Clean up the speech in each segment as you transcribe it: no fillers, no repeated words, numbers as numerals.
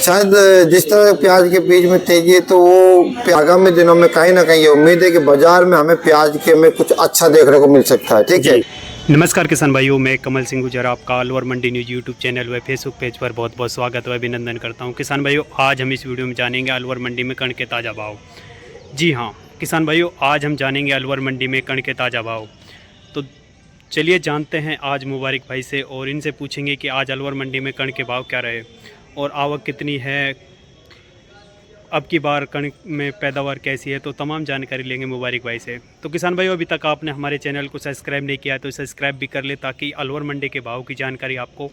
शायद जिस तरह प्याज के बीज में तेजी है, तो वो आगामी दिनों में कहीं ना कहीं ये उम्मीद है कि बाजार में हमें प्याज के में कुछ अच्छा देखने को मिल सकता है। ठीक है। नमस्कार किसान भाइयों, मैं कमल सिंह गुजर आपका अलवर मंडी न्यूज़ यूट्यूब चैनल व फेसबुक पेज पर बहुत बहुत स्वागत व अभिनंदन करता हूं। किसान भाइयों, आज हम इस वीडियो में जानेंगे अलवर मंडी में कण के ताज़ा भाव। जी हाँ किसान भाइयों, आज हम जानेंगे अलवर मंडी में कण के ताज़ा भाव। तो चलिए जानते हैं आज मुबारक भाई से और इनसे पूछेंगे कि आज अलवर मंडी में कण के भाव क्या रहे और आवक कितनी है, अब की बार कणक में पैदावार कैसी है। तो तमाम जानकारी लेंगे मुबारक भाई से। तो किसान भाइयों, अभी तक आपने हमारे चैनल को सब्सक्राइब नहीं किया तो सब्सक्राइब भी कर ले, ताकि अलवर मंडी के भाव की जानकारी आपको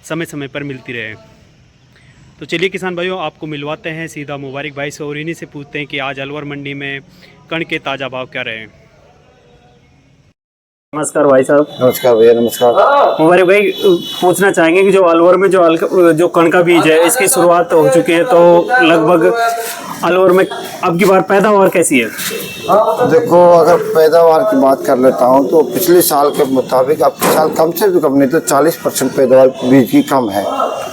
समय समय पर मिलती रहे। तो चलिए किसान भाइयों, आपको मिलवाते हैं सीधा मुबारक भाई से और इन्हीं से पूछते हैं कि आज अलवर मंडी में कण के ताज़ा भाव क्या रहे। नमस्कार भाई साहब। नमस्कार भैया। नमस्कार मुबारक भाई, पूछना चाहेंगे कि जो अलवर में जो कण का बीज है, इसकी शुरुआत हो चुकी है, तो लगभग अलवर में अब की बार पैदावार कैसी है? देखो, अगर पैदावार की बात कर लेता हूँ तो पिछले साल के मुताबिक अब के साल कम से भी कम नहीं तो 40% पैदावार बीज की कम है।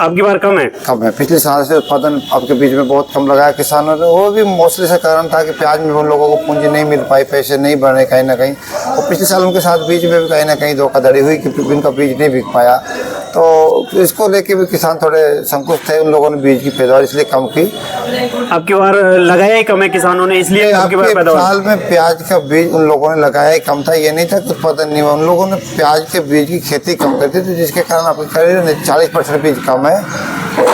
अब की बार कम है? पिछले साल से उत्पादन आपके बीज में बहुत कम लगाया किसानों ने। वो भी मोस्टली से कारण था कि प्याज में उन लोगों को पूंजी नहीं मिल पाई, पैसे नहीं बढ़े कहीं ना कहीं। और पिछले साल उनके साथ बीज में भी कहीं ना कहीं धोखाधड़ी हुई कि उनका बीज नहीं बिक पाया। तो इसको लेके भी किसान थोड़े संकुच थे, उन लोगों ने बीज की पैदावार इसलिए कम की। अब की बार लगाया ही कम है किसानों ने, इसलिए अब की बार पैदावार। साल में प्याज का बीज उन लोगों ने लगाया ही कम था, ये नहीं था कि उत्पादन नहीं हुआ। उन लोगों ने प्याज के बीज की खेती कम कर दी थी, जिसके कारण आपके करीब 40% बीज कम है।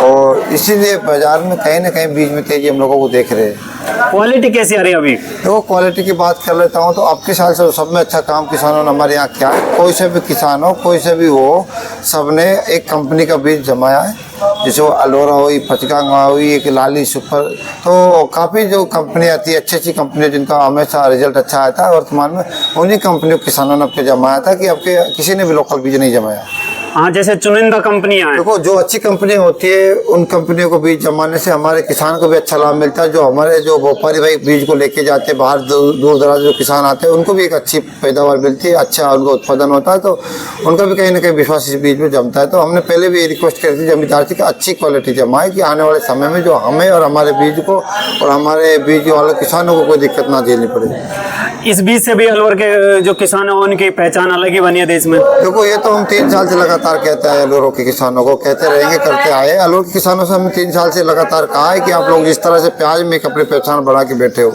और इसीलिए बाजार में कहीं ना कहीं बीज में तेजी हम लोगों को देख रहे हैं। क्वालिटी कैसी आ रही है अभी? देखो, क्वालिटी की बात कर लेता हूँ तो अब के साल से सब में अच्छा काम किसानों ने हमारे यहाँ किया है। कोई से भी किसान हो, कोई से भी हो, सबने एक कंपनी का बीज जमाया है, जैसे वो अलोरा हुई, पचकांगा हुई, एक लाली सुपर। तो काफ़ी जो कंपनी आती है, अच्छी अच्छी कंपनी जिनका हमेशा रिजल्ट अच्छा आता है, वर्तमान में उन्हीं कंपनियों किसानों ने अब जमाया था कि अब के किसी ने भी लोकल बीज नहीं जमाया। हाँ, जैसे चुनिंदा कंपनियां हैं। देखो, जो अच्छी कंपनी होती है उन कंपनियों को बीज जमाने से हमारे किसान को भी अच्छा लाभ मिलता है। जो हमारे जो व्यापारी भाई बीज को लेके जाते हैं बाहर, दूर दराज जो किसान आते हैं, उनको भी एक अच्छी पैदावार मिलती है, अच्छा उनका उत्पादन होता है, तो उनका भी कहीं ना कहीं विश्वास इस बीज में जमता है। तो हमने पहले भी ये रिक्वेस्ट करी थी जमींदार से कि अच्छी क्वालिटी जमाए, कि आने वाले समय में जो हमें और हमारे बीज को और हमारे बीज वाले किसानों को कोई दिक्कत ना झेलनी पड़े। इस बीज से भी अलवर के जो किसान है उनकी पहचान अलग ही बनी है देश में। देखो, ये तो हम 3 साल से लगातार कहते हैं, अलवर के किसानों को कहते रहेंगे, करते आए। अलवर के किसानों से हमने 3 साल से लगातार कहा है कि आप लोग जिस तरह से प्याज में अपनी पहचान बढ़ा के बैठे हो,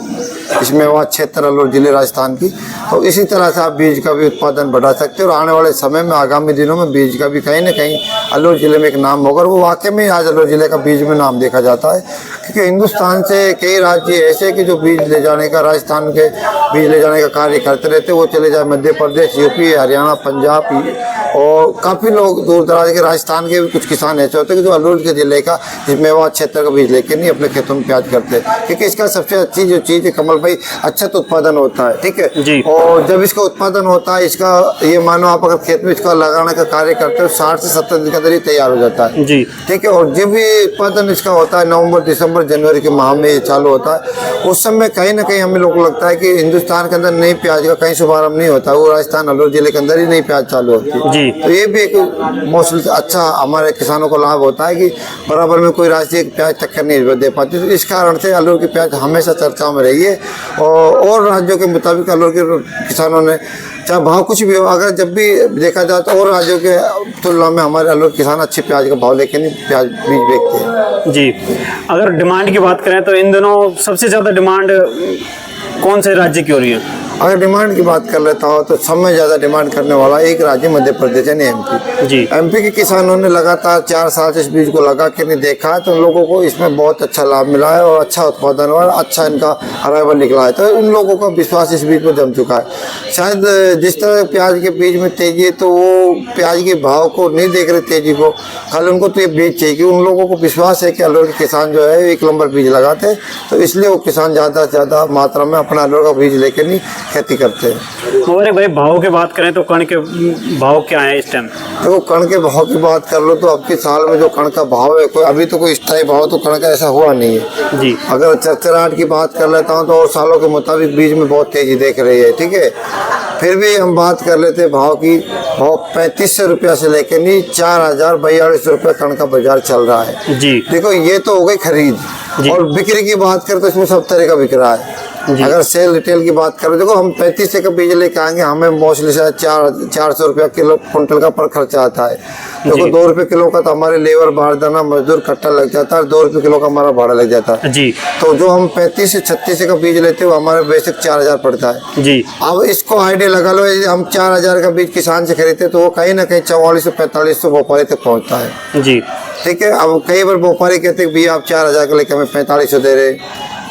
इसमें वहाँ क्षेत्र अलवर जिले राजस्थान की, तो इसी तरह से आप बीज का भी उत्पादन बढ़ा सकते हो। और आने वाले समय में आगामी दिनों में बीज का भी कहीं ना कहीं अलवर जिले में एक नाम होगा। वो वाकई में आज अलवर जिले का बीज में नाम देखा जाता है, क्योंकि हिंदुस्तान से कई राज्य ऐसे कि जो बीज ले जाने का, राजस्थान के बीज ले जाने का कार्य करते रहते। वो चले जाए मध्य प्रदेश, यूपी, हरियाणा, पंजाब, और काफ़ी लोग दूर दराज के राजस्थान के भी कुछ किसान ऐसे होते हैं कि जो अलवर के जिले का, जिसमें वहाँ क्षेत्र का बीज लेके नहीं अपने खेतों में प्याज करते, क्योंकि इसका सबसे अच्छी जो चीज़ है कमल भाई, अच्छा तो उत्पादन होता है। ठीक है जी। और जब इसका उत्पादन होता है, इसका ये मानो आप अगर खेत में इसका लगाने का कार्य करते हो, 60 से 70 दिन के अंदर ही तैयार हो जाता है जी। ठीक है। और जब भी उत्पादन इसका होता है नवंबर, दिसंबर, जनवरी के माह में ये चालू होता है, उस समय कहीं ना कहीं हमें लोग लगता है कि हिंदुस्तान के अंदर नई प्याज का कहीं शुभारंभ नहीं होता, वो राजस्थान अलवर जिले के अंदर ही नई प्याज चालू होती है जी। तो ये भी एक मौसम से अच्छा हमारे किसानों को लाभ होता है कि बराबर में कोई राज्य प्याज टक्कर नहीं दे पाती। तो इस कारण से अलवर की प्याज हमेशा चर्चाओं में रही है। और राज्यों के मुताबिक अलवर के किसानों ने, चाहे भाव कुछ भी हो, अगर जब भी देखा जाए तो और राज्यों के तुलना में हमारे अलवर किसान अच्छी प्याज का भाव लेके नहीं प्याज बीज बेचते हैं जी। अगर डिमांड की बात करें तो इन दिनों सबसे ज़्यादा डिमांड कौन से राज्य की हो रही है? अगर डिमांड की बात कर लेता हूँ तो सब में ज़्यादा डिमांड करने वाला एक राज्य मध्य प्रदेश है, एमपी जी। एमपी के किसानों ने लगातार 4 साल से इस बीज को लगा के नहीं देखा है, तो उन लोगों को इसमें बहुत अच्छा लाभ मिला है और अच्छा उत्पादन हुआ, अच्छा इनका अराइवल निकला है। तो उन लोगों का विश्वास इस बीज पर जम चुका है। शायद जिस तरह प्याज के बीज में तेजी है, तो वो प्याज के भाव को नहीं देख रहे तेजी को, खाली उनको तो ये बीज चाहिए। उन लोगों को विश्वास है कि अलवर के किसान जो है 1 नंबर बीज लगाते हैं, तो इसलिए वो किसान ज़्यादा से ज़्यादा मात्रा में अपना अलवर का बीज लेके नहीं खेती करते हैं। मुबारक भाई, भाव की बात करें तो कण के भाव क्या है इस टाइम? देखो कण के भाव की बात कर लो तो अब के साल में जो कण का भाव है, कोई अभी तो कोई स्थायी भाव तो कण का ऐसा हुआ नहीं है जी। अगर चरचराहट की बात कर लेता हूँ तो और सालों के मुताबिक बीज में बहुत तेजी देख रही है, ठीक है। फिर भी हम बात कर लेते हैं भाव की। भाव 3500 रुपया से लेकर नहीं 4042 रुपये कण का बाजार चल रहा है जी। देखो ये तो हो गई खरीद, और बिक्री की बात करें तो इसमें सब तरह का बिक रहा है। अगर सेल रिटेल की बात करें, देखो हम 3500 का बीज लेके आएंगे, हमें मोस्टली शायद 400 रुपया किलो कुंटल का पर खर्चा आता है। देखो 2 रुपये किलो का तो हमारे लेबर बारदाना मजदूर कट्टा लग जाता है, 2 रुपये किलो का हमारा भाड़ा लग जाता है जी। तो जो हम 35 से 36 का बीज लेते हैं वो हमारे बेसिक 4000 पड़ता है जी। अब इसको आइडिया लगा लो, यदि हम 4000 का बीज किसान से खरीदते तो वो कहीं ना कहीं 4400-4500 व्यापारी तक पहुँचता है, जी। ठीक है। अब कई बार व्यापारी कहते हैं भैया आप 4000 का लेकर हमें 4500 दे रहे,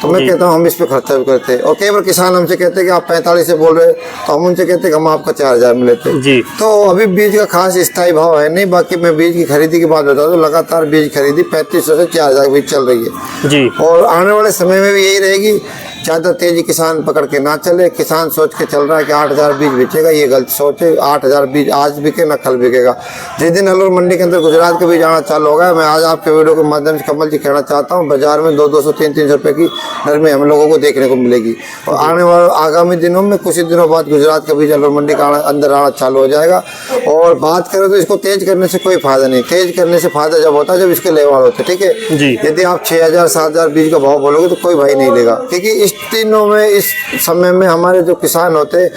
तो मैं कहता हूँ हम इस पे खर्चा भी करते हैं। और कई बार किसान हमसे कहते हैं कि आप 45 से बोल रहे, तो हम उनसे कहते हैं कि हम आपका 4000 में लेते हैं जी। तो अभी बीज का खास स्थायी भाव है नहीं। बाकी मैं बीज की खरीदी की बात बता दूं, लगातार बीज खरीदी 3500 से 4000 बीज चल रही है जी। और आने वाले समय में भी यही रहेगी। ज़्यादा तेजी किसान पकड़ के ना चले। किसान सोच के चल रहा है कि 8000 बीज बेचेगा, ये गलत सोच है। 8000 बीज आज बिके ना कल बिकेगा। जिस दिन अलवर मंडी के अंदर गुजरात के बीज आना चालू होगा, मैं आज आपके वीडियो के माध्यम से कमल जी कहना चाहता हूँ, बाजार में 200, 300 रुपये की नरमी हम लोगों को देखने को मिलेगी। और आने वाले आगामी दिनों में कुछ ही दिनों बाद गुजरात का बीज अलवर मंडी का अंदर आना चालू हो जाएगा। और बात करें तो इसको तेज करने से कोई फायदा नहीं। तेज करने से फायदा जब होता है जब इसके लेवाल होते, ठीक है जी। यदि आप 6000, 7000 बीज का भाव बोलोगे तो कोई भाई नहीं लेगा, क्योंकि इस तीनों में इस समय में हमारे जो किसान होते हैं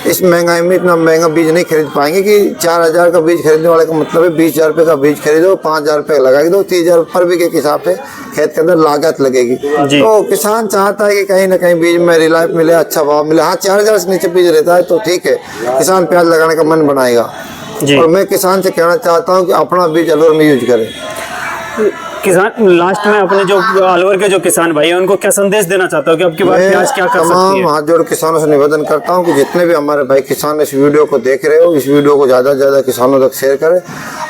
इस महंगाई में इतना महंगा बीज नहीं खरीद पाएंगे कि 4000 का बीज खरीदने वाले का मतलब है 20000 रुपये का बीज खरीदो, 5000 रुपये लगा दो, 30000 पर बीघे के हिसाब से खेत के अंदर लागत लगेगी। तो किसान चाहता है कि कहीं ना कहीं बीज में रिलायब मिले, अच्छा भाव मिले। हाँ 4000 से नीचे बीज रहता है तो ठीक है, किसान प्याज लगाने का मन बनाएगा। और मैं किसान से कहना चाहता हूँ कि अपना बीज अलवर में यूज करें। किसान लास्ट में अपने जो अलवर के जो किसान भाई हैं उनको क्या संदेश देना चाहता हूँ कि अब की बात प्याज क्या कर सकती है? तमाम हाथ जोड़ किसानों से निवेदन करता हूँ कि जितने भी हमारे भाई किसान इस वीडियो को देख रहे हो, इस वीडियो को ज़्यादा से ज़्यादा किसानों तक शेयर करें।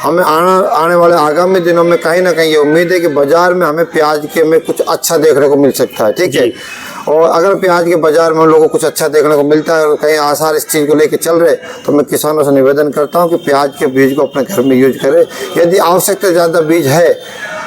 हमें आने वाले आगामी दिनों में कहीं ना कहीं ये उम्मीद है कि बाजार में हमें प्याज के में कुछ अच्छा देखने को मिल सकता है, ठीक है। और अगर प्याज के बाजार में हम लोगों को कुछ अच्छा देखने को मिलता है और कहीं आसार इस चीज़ को लेकर चल रहे, तो मैं किसानों से निवेदन करता हूं कि प्याज के बीज को अपने घर में यूज करें। यदि आवश्यकता ज़्यादा बीज है,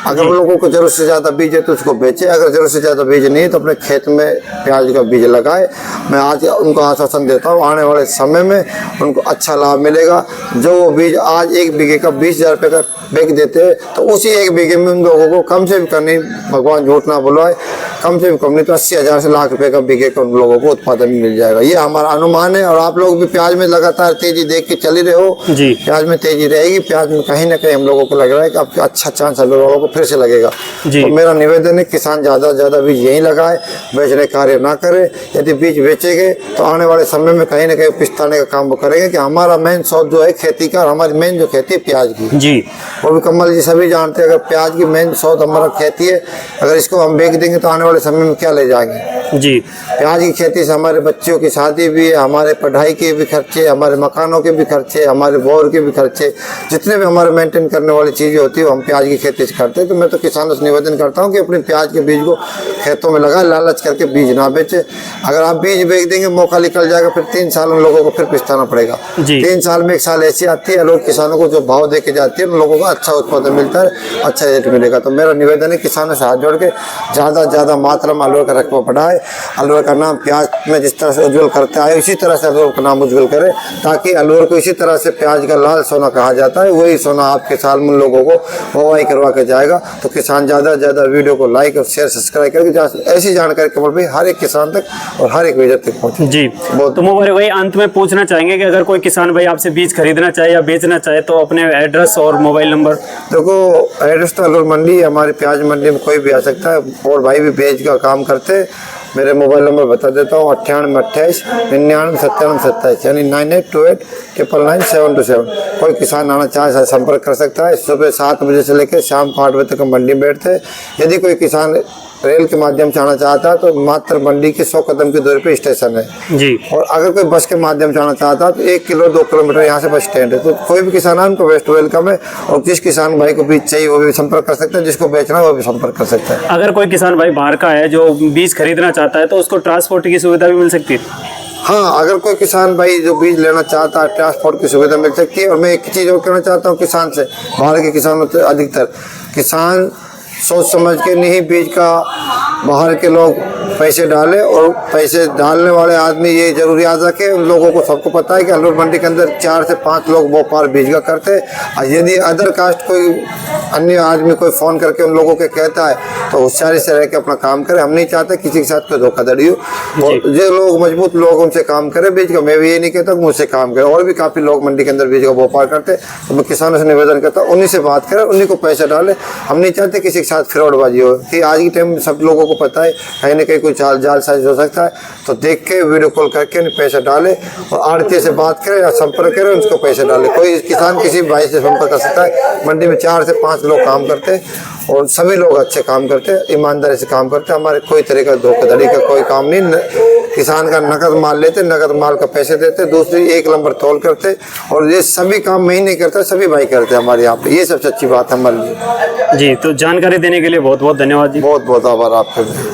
अगर उन लोगों को जरूरत से ज़्यादा बीज है तो उसको बेचें, अगर जरूरत से ज़्यादा बीज नहीं है तो अपने खेत में प्याज का बीज लगाए। मैं आज उनको आश्वासन देता हूँ आने वाले समय में उनको अच्छा लाभ मिलेगा। जो वो बीज आज 1 बीघे का 20000 रुपये का बेच देते हैं तो उसी 1 बीघे में उन लोगों को कम से भी करनी, भगवान झूठ ना बुलवाए, कम से भी कम नहीं तो 80,000 से लाख रुपए का बीघे का उन लोगों को उत्पादन मिल जाएगा। ये हमारा अनुमान है। और आप लोग भी प्याज में लगातार तेजी देख के चल ही रहे हो जी। प्याज में तेजी रहेगी। प्याज में कहीं ना कहीं हम लोगों को लग रहा है कि आपका अच्छा चांस हम लोगों को फिर से लगेगा जी। तो मेरा निवेदन है किसान ज़्यादा से ज़्यादा बीज यहीं लगाए, बेचने कार्य ना करे। यदि बीज बेचेंगे तो आने वाले समय में कहीं ना कहीं पिछताने का काम वो करेंगे कि हमारा मेन सोच जो है खेती का, हमारी मेन जो खेती है प्याज की जी, वो भी कमल जी सभी जानते हैं। अगर प्याज की मेन सोच हमारा खेती है, अगर इसको हम बेच देंगे तो आने वाले समय में क्या ले जाएंगे जी। प्याज की खेती से हमारे बच्चों की शादी भी है, हमारे पढ़ाई के भी खर्चे, हमारे मकानों के भी खर्चे, हमारे बोर के भी खर्चे, जितने भी हमारे मेंटेन करने वाली चीज़ें होती है वो हम प्याज की खेती से करते हैं। तो मैं तो किसानों से निवेदन करता हूँ कि अपने प्याज के बीज को खेतों में लगाए, लालच करके बीज ना बेचे। अगर आप बीज बेच देंगे मौका निकल जाएगा, फिर 3 साल उन लोगों को फिर पछताना पड़ेगा। 3 साल में 1 साल ऐसी आती है, लोग किसानों को जो भाव दे के जाती है उन लोगों को अच्छा उत्पादन मिलता है, अच्छा रेट मिलेगा। तो मेरा निवेदन है किसानों से हाथ जोड़ के ज़्यादा से ज़्यादा मात्रा में अलवर का रकबा बढ़ाए। अलवर का नाम प्याज में जिस तरह से उज्जवल करते आए उसी तरह से अलवर का नाम उज्जवल करे, ताकि अलवर को इसी तरह से प्याज का लाल सोना कहा जाता है, वही सोना आपके साल में लोगों को बुवाई करवा के जाएगा। तो किसान ज़्यादा से ज़्यादा वीडियो को लाइक और शेयर सब्सक्राइब करके ऐसी जानकारी केवल भी हर एक किसान तक और हर एक विजय तक पहुँचे जी। तो मुबारक भाई अंत में पूछना चाहेंगे कि अगर कोई किसान भाई आपसे बीज खरीदना चाहे या बेचना चाहे तो अपने एड्रेस और मोबाइल नंबर? देखो एड्रेस तो अलवर मंडी, हमारी प्याज मंडी में कोई भी आ सकता है और भाई भी बेच का काम करते। मेरे मोबाइल नंबर बता देता हूँ 9828 99 97 27, यानी 9828 999 727। कोई किसान आना चाहे संपर्क कर सकता है। सुबह 7 बजे से लेकर शाम को 8 बजे तक हम मंडी में बैठते हैं। यदि कोई किसान रेल के माध्यम से आना चाहता है तो मात्र मंडी के 100 कदम की दूरी पे स्टेशन है जी। और अगर कोई बस के माध्यम से आना चाहता है तो 1 किलो 2 किलोमीटर यहाँ से बस स्टैंड है। तो कोई भी किसान है उनको बेस्ट वेलकम है। और जिस किसान भाई को बीज चाहिए वो भी संपर्क कर सकता है, जिसको बेचना है वो भी संपर्क कर सकता है। अगर कोई किसान भाई बाहर का है जो बीज खरीदना चाहता है तो उसको ट्रांसपोर्ट की सुविधा भी मिल सकती है? हाँ, अगर कोई किसान भाई जो बीज लेना चाहता है, ट्रांसपोर्ट की सुविधा मिल सकती है। और मैं एक चीज़ और कहना चाहता हूँ किसान से, बाहर के किसानों से, अधिकतर किसान सोच समझ के नहीं बीज का बाहर के लोग पैसे डाले, और पैसे डालने वाले आदमी ये जरूर याद रखे, उन लोगों को सबको पता है कि अलवर मंडी के अंदर 4 से 5 लोग व्यापार बीज का करते हैं। और यदि अदर कास्ट कोई अन्य आदमी कोई फ़ोन करके उन लोगों के कहता है तो होशियारी से रह के अपना काम करे। हम नहीं चाहते किसी के साथ कोई धोखाधड़ी हो, और जो लोग मजबूत लोग उनसे काम करें बीज का। मैं भी ये नहीं कहता कि मुझसे काम करें, और भी काफ़ी लोग मंडी के अंदर बीज का व्यापार करते, तो मैं किसानों से निवेदन करता हूँ उन्हीं से बात करें, उन्हीं को पैसे डालें। हम नहीं चाहते किसी के साथ फ्रॉडबाजी हो, कि आज के टाइम में सब लोगों को पता है कहीं ना कहीं कोई जाल साजिश हो सकता है। तो देख के वीडियो कॉल करके उन्हें पैसे डाले, और आड़ती से बात करें या संपर्क करें, उसको पैसे डाले। कोई किसान किसी भाई से संपर्क कर सकता है। मंडी में 4 से 5 लोग काम करते हैं, और सभी लोग अच्छे काम करते हैं, ईमानदारी से काम करते हैं। हमारे कोई तरह का धोखाधड़ी का कोई काम नहीं। किसान का नकद माल लेते, नकद माल का पैसे देते, दूसरी 1 नंबर तौल करते, और ये सभी काम मैं ही नहीं करता, सभी भाई करते हैं हमारे यहाँ पे। ये सबसे अच्छी बात है हमारे लिए। जी, तो जानकारी देने के लिए बहुत बहुत धन्यवाद जी। बहुत बहुत आभार आपके।